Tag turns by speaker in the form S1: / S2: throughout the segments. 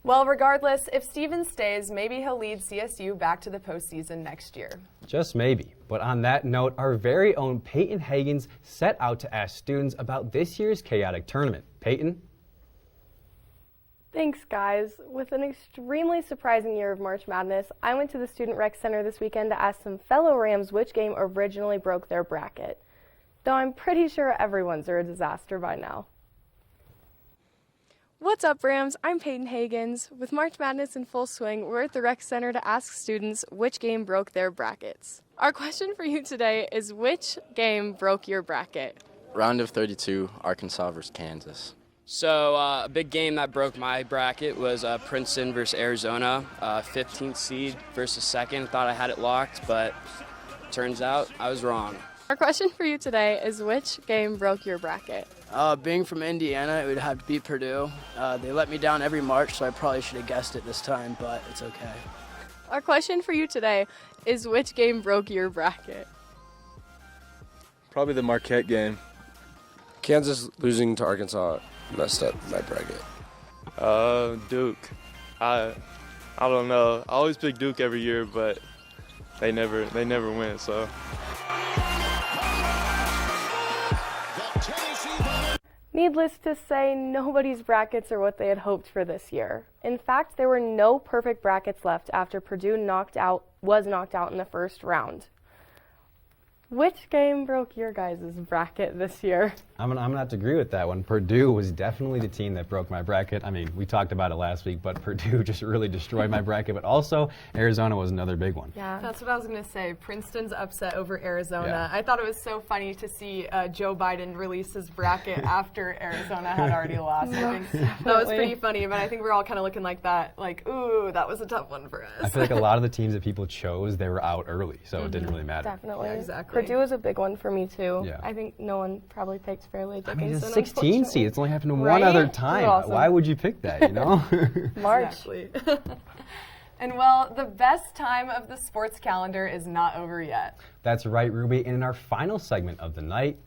S1: Well, regardless, if Steven stays, maybe he'll lead CSU back to the postseason next year.
S2: Just maybe. But on that note, our very own Payton Hagans set out to ask students about this year's chaotic tournament. Payton?
S3: Thanks, guys. With an extremely surprising year of March Madness, I went to the Student Rec Center this weekend to ask some fellow Rams which game originally broke their bracket. Though I'm pretty sure everyone's are a disaster by now. What's up, Rams? I'm Payton Hagans. With March Madness in full swing, we're at the Rec Center to ask students which game broke their brackets. Our question for you today is, which game broke your bracket?
S4: Round of 32, Arkansas versus Kansas.
S5: So a big game that broke my bracket was Princeton versus Arizona, 15th seed versus second. Thought I had it locked, but turns out I was wrong.
S3: Our question for you today is, which game broke your bracket?
S6: Being from Indiana, it would have to be Purdue. They let me down every March, so I probably should have guessed it this time, but it's okay.
S3: Our question for you today is, which game broke your bracket?
S7: Probably the Marquette game.
S8: Kansas losing to Arkansas messed up my bracket.
S7: Duke. I don't know. I always pick Duke every year, but they never win, so.
S3: Needless to say, nobody's brackets are what they had hoped for this year. In fact, there were no perfect brackets left after Purdue was knocked out in the first round. Which game broke your guys' bracket this year?
S2: I'm gonna have to agree with that one. Purdue was definitely the team that broke my bracket. I mean, we talked about it last week, but Purdue just really destroyed my bracket. But also, Arizona was another big one.
S1: Yeah, that's what I was going to say. Princeton's upset over Arizona.
S2: Yeah.
S1: I thought it was so funny to see Joe Biden release his bracket after Arizona had already lost. I think that was pretty funny, but I think we're all kind of looking like that, like, ooh, that was a tough one for us.
S2: I feel like a lot of the teams that people chose, they were out early, so it didn't really matter.
S3: Definitely.
S1: Yeah, exactly.
S3: Purdue was a big one for me, too.
S2: Yeah.
S3: I think no one probably picked Fairleigh Dickinson.
S2: I mean, it's a 16 seed. It's only happened one
S3: Right?
S2: other time.
S3: Awesome.
S2: Why would you pick that, you know?
S3: March.
S1: Exactly. And well, the best time of the sports calendar is not over yet.
S2: That's right, Ruby. And in our final segment of the night,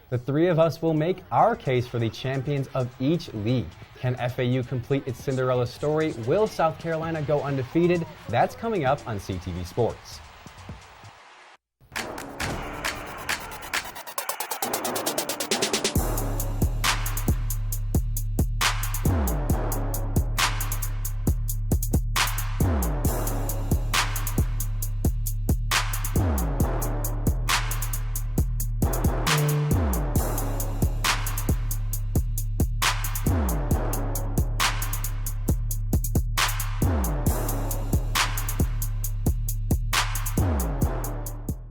S2: the three of us will make our case for the champions of each league. Can FAU complete its Cinderella story? Will South Carolina go undefeated? That's coming up on CTV Sports.